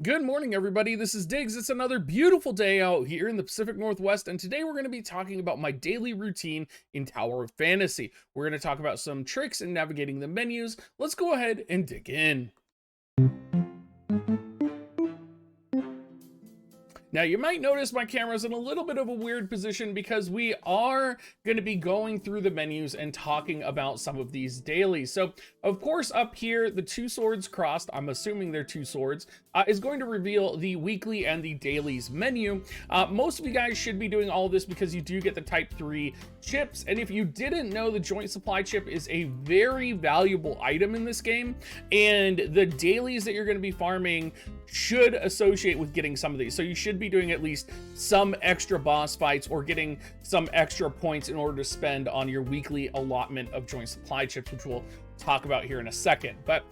Good morning, everybody. This is Diggs. It's another beautiful day out here in the Pacific Northwest, and today we're going to be talking about my daily routine in Tower of Fantasy. We're going to talk about some tricks in navigating the menus. Let's go ahead and dig in. Now, you might notice my camera's in a little bit of a weird position because we are going to be going through the menus and talking about some of these dailies. So, of course, up here, the two swords crossed, I'm assuming they're two swords, is going to reveal the weekly and the dailies menu. Most of you guys should be doing all of this because you do get the Type 3 chips. And if you didn't know, the joint supply chip is a very valuable item in this game. And the dailies that you're going to be farming should associate with getting some of these. So you should be doing at least some extra boss fights or getting some extra points in order to spend on your weekly allotment of joint supply chips, which we'll talk about here in a second. But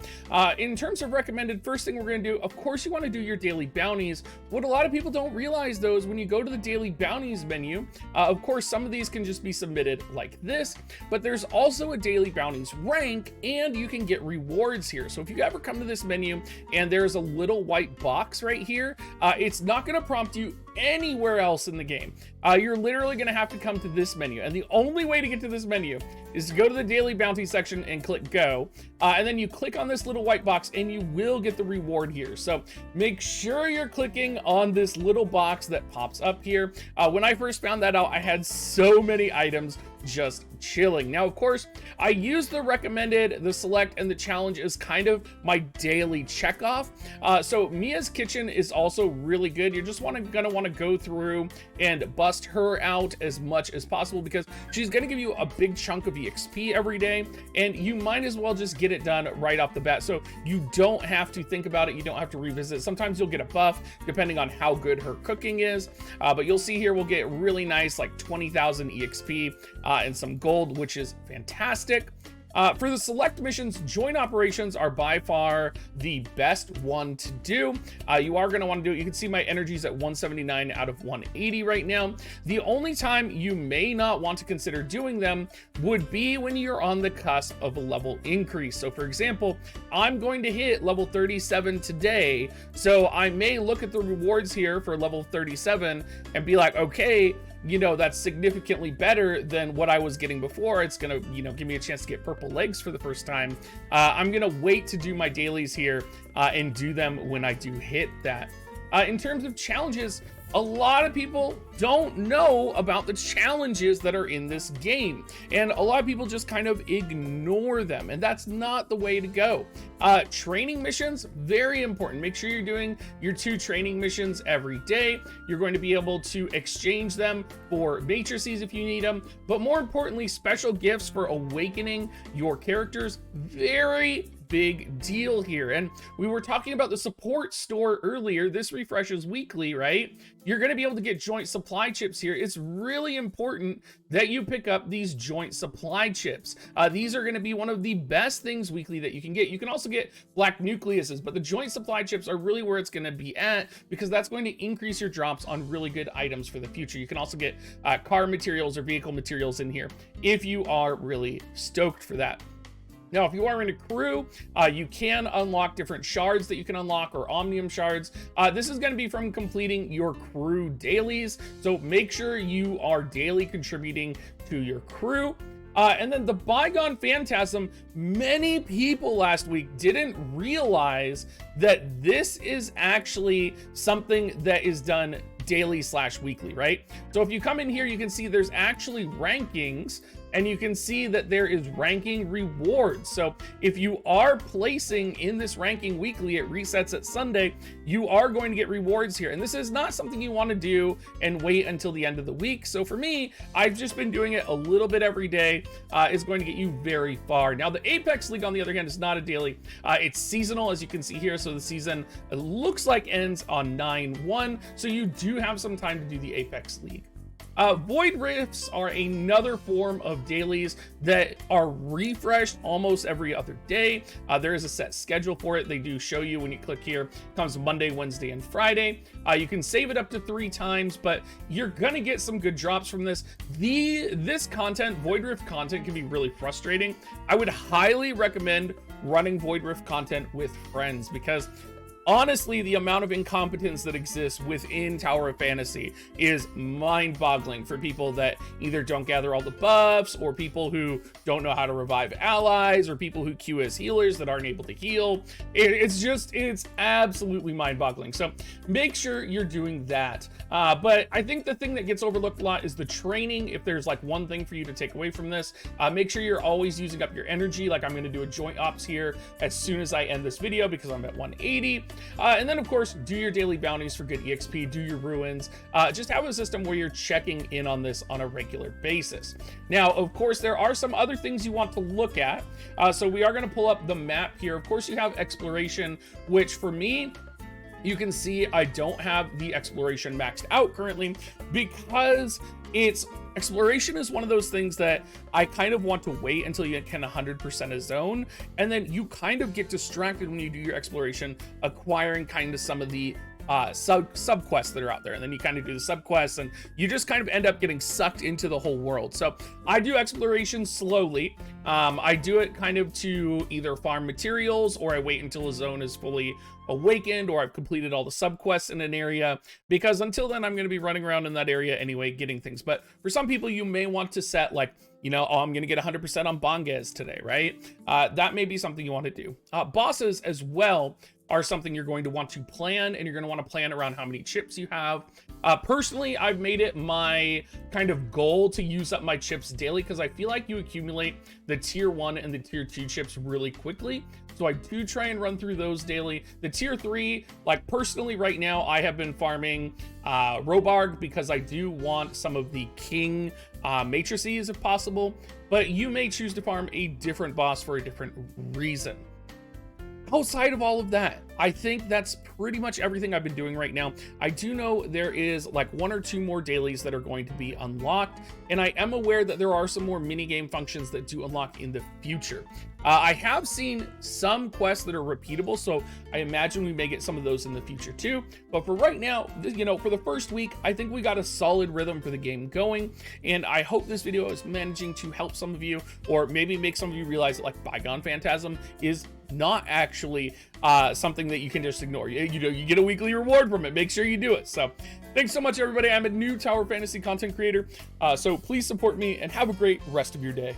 in terms of recommended, first thing we're going to do, of course, you want to do your daily bounties. What a lot of people don't realize, though, is when you go to the daily bounties menu, of course, some of these can just be submitted like this, but there's also a daily bounties rank, and you can get rewards here. So if you ever come to this menu and there's a little white box right here, it's not going to prompt you anywhere else in the game. You're literally going to have to come to this menu, and the only way to get to this menu is to go to the daily bounty section and click go, and then you click on this little white box and you will get the reward here. So make sure you're clicking on this little box that pops up here. When I first found that out, I had so many items just chilling. Now, of course, I use the recommended, the select, and the challenge as kind of my daily checkoff. So Mia's Kitchen is also really good. You're just gonna want to go through and bust her out as much as possible because she's gonna give you a big chunk of EXP every day, and you might as well just get it done right off the bat. So you don't have to think about it. You don't have to revisit. Sometimes you'll get a buff depending on how good her cooking is. But you'll see here we'll get really nice, like 20,000 EXP and some gold, which is fantastic. For the select missions, joint operations are by far the best one to do. You are going to want to do it. You can see my energy's at 179 out of 180 right now. The only time you may not want to consider doing them would be when you're on the cusp of a level increase. So for example, I'm going to hit level 37 today, so I may look at the rewards here for level 37 and be like, okay, you know, that's significantly better than what I was getting before. It's gonna, you know, give me a chance to get purple legs for the first time. I'm gonna wait to do my dailies here and do them when I do hit that. In terms of challenges, a lot of people don't know about the challenges that are in this game, and a lot of people just kind of ignore them, and that's not the way to go. Training missions, very important. Make sure you're doing your 2 training missions every day. You're going to be able to exchange them for matrices if you need them, but more importantly, special gifts for awakening your characters. Very big deal here. And we were talking about the support store earlier. This refreshes weekly, right? You're going to be able to get joint supply chips here. It's really important that you pick up these joint supply chips. These are going to be one of the best things weekly that you can get. You can also get black nucleuses, but the joint supply chips are really where it's going to be at because that's going to increase your drops on really good items for the future. You can also get car materials or vehicle materials in here if you are really stoked for that. Now, if you are in a crew, you can unlock different shards that you can unlock, or omnium shards. This is going to be from completing your crew dailies, so make sure you are daily contributing to your crew. And then the Bygone Phantasm, many people last week didn't realize that this is actually something that is done daily/weekly, right? So if you come in here, you can see there's actually rankings, and you can see that there is ranking rewards. So if you are placing in this ranking weekly, it resets at Sunday, you are going to get rewards here. And this is not something you want to do and wait until the end of the week. So for me, I've just been doing it a little bit every day. It's going to get you very far. Now, the Apex League, on the other hand, is not a daily. It's seasonal, as you can see here. So the season, it looks like, ends on 9/1. So you do have some time to do the Apex League. Void Rifts are another form of dailies that are refreshed almost every other day. There is a set schedule for it. They do show you when you click here. It comes Monday, Wednesday, and Friday. You can save it up to 3 times, but you're gonna get some good drops from this. This content, Void Rift content, can be really frustrating. I would highly recommend running Void Rift content with friends because honestly, the amount of incompetence that exists within Tower of Fantasy is mind-boggling for people that either don't gather all the buffs, or people who don't know how to revive allies, or people who queue as healers that aren't able to heal. It's absolutely mind-boggling. So make sure you're doing that. But I think the thing that gets overlooked a lot is the training. If there's like one thing for you to take away from this, make sure you're always using up your energy. Like I'm going to do a joint ops here as soon as I end this video because I'm at 180. And then of course, do your daily bounties for good EXP, do your ruins, just have a system where you're checking in on this on a regular basis. Now, of course, there are some other things you want to look at. So we are going to pull up the map here. Of course, you have exploration, which for me, you can see I don't have the exploration maxed out currently because exploration is one of those things that I kind of want to wait until you can 100% a zone, and then you kind of get distracted when you do your exploration, acquiring kind of some of the sub quests that are out there, and then you kind of do the sub quests and you just kind of end up getting sucked into the whole world. So I do exploration slowly. I do it kind of to either farm materials, or I wait until a zone is fully awakened, or I've completed all the sub quests in an area, because until then I'm going to be running around in that area anyway getting things. But for some people, you may want to set like, you know, oh, I'm going to get 100% on Bonges today, right? That may be something you want to do. Bosses as well are something you're going to want to plan, and you're going to want to plan around how many chips you have. Personally, I've made it my kind of goal to use up my chips daily, because I feel like you accumulate the tier 1 and the tier 2 chips really quickly. So I do try and run through those daily. The tier 3, like personally right now, I have been farming Robarg because I do want some of the king matrices if possible, but you may choose to farm a different boss for a different reason. Outside of all of that, I think that's pretty much everything I've been doing right now. I do know there is like 1 or 2 more dailies that are going to be unlocked, and I am aware that there are some more minigame functions that do unlock in the future. I have seen some quests that are repeatable, so I imagine we may get some of those in the future too. But for right now, you know, for the first week, I think we got a solid rhythm for the game going, and I hope this video is managing to help some of you, or maybe make some of you realize that like Bygone Phantasm is not actually something that you can just ignore. You know, you get a weekly reward from it. Make sure you do it. So thanks so much, everybody. I'm a new Tower Fantasy content creator, so please support me and have a great rest of your day.